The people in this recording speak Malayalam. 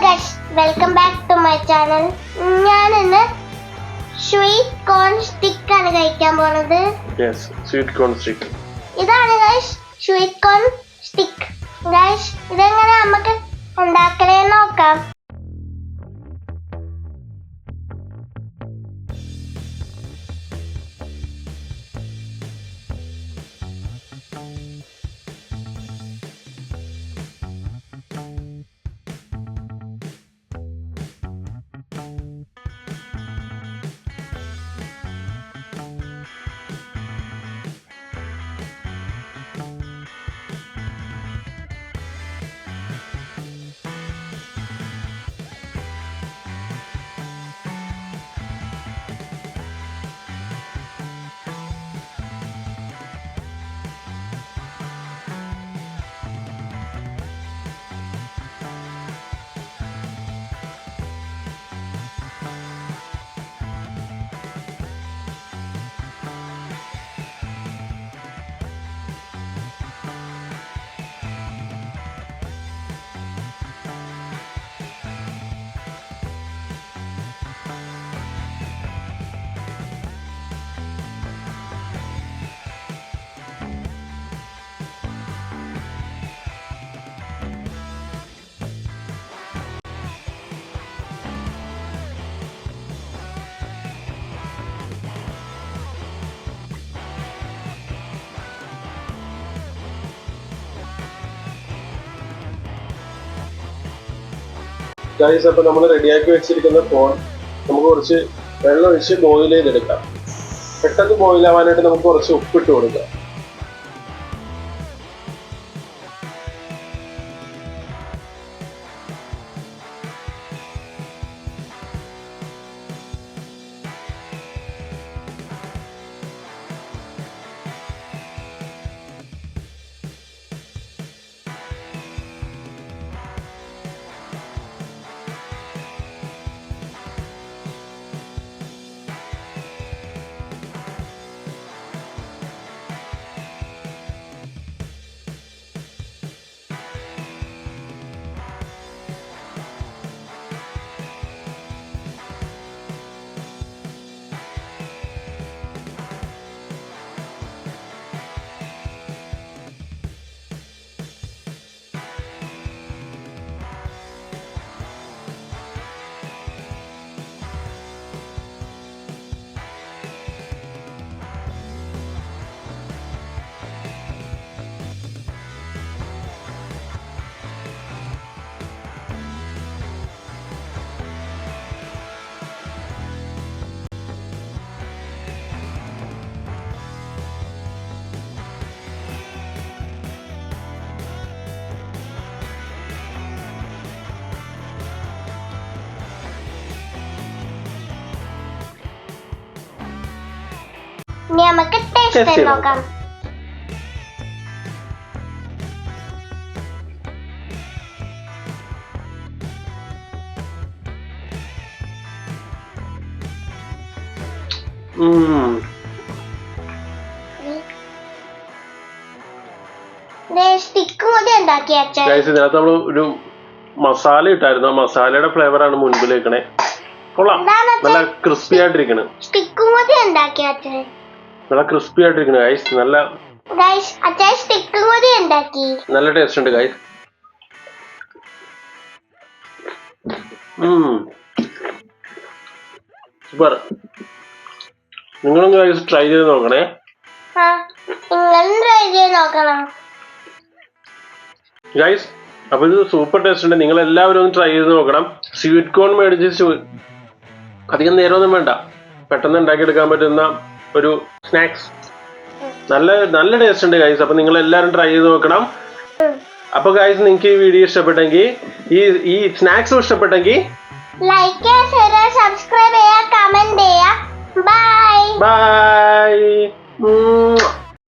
Guys welcome back to my channel. ഞാൻ ഇന്ന് സ്വീറ്റ് കോൺ സ്റ്റിക്ക് ആണ് കഴിക്കാൻ പോകുന്നത്. Sweet corn stick. ഇതാണ് guys sweet corn stick. Guys ഇതെങ്ങനെ നമുക്ക് ഉണ്ടാക്കണേ നോക്കാം. ഗൈസ്, അപ്പൊ നമ്മൾ റെഡിയാക്കി വെച്ചിരിക്കുന്ന കോൺ നമുക്ക് കുറച്ച് വെള്ളം ഒഴിച്ച് ബോയിൽ ചെയ്തെടുക്കാം. പെട്ടെന്ന് ബോയിൽ ആവാനായിട്ട് നമുക്ക് കുറച്ച് ഉപ്പിട്ട് കൊടുക്കാം. ഇനി നമുക്ക് ടേസ്റ്റ് നോക്കാം. സ്റ്റിക്ക് കൂടി ഉണ്ടാക്കിയ ഇതിനകത്ത് നമ്മള് ഒരു മസാല ഇട്ടായിരുന്നു. ആ മസാലയുടെ ഫ്ലേവർ ആണ് മുൻപിൽ വെക്കണേ. കൊള്ളാം, നല്ല ക്രിസ്പി ആയിട്ടിരിക്കണ്. സ്റ്റിക്കും കൂടി ഉണ്ടാക്കിയ നല്ല ക്രിസ്പി ആയിട്ടിരിക്കണ് ഗൈസ്. സ്റ്റിക്കും കൂടി ഉണ്ടാക്കി. നല്ല ടേസ്റ്റ് ഉണ്ട് ഗൈസ്. സൂപ്പർ. നിങ്ങളും ഗൈസ് ട്രൈ ചെയ്ത് നോക്കണേ. ഗൈസ്, അപ്പൊ ഇത് സൂപ്പർ ടേസ്റ്റ് ഉണ്ട്. നിങ്ങൾ എല്ലാവരും ഒന്ന് ട്രൈ ചെയ്ത് നോക്കണം. സ്വീറ്റ് കോൺ മേടിച്ച് അധികം നേരമൊന്നും വേണ്ട, പെട്ടെന്ന് ഉണ്ടാക്കിയെടുക്കാൻ പറ്റുന്ന ഒരു സ്നാക്സ്. നല്ല ടേസ്റ്റ് ഉണ്ട് ഗൈസ്. അപ്പൊ നിങ്ങൾ എല്ലാവരും ട്രൈ ചെയ്ത് നോക്കണം. അപ്പൊ ഗൈസ്, നിങ്ങൾക്ക് ഈ വീഡിയോ ഇഷ്ടപ്പെട്ടെങ്കിൽ, ഈ സ്നാക്സ് ഇഷ്ടപ്പെട്ടെങ്കിൽ ലൈക്ക് ചെയ്യുക, ഷെയർ, സബ്സ്ക്രൈബ് ചെയ്യുക, കമന്റ് ചെയ്യുക. ബൈ.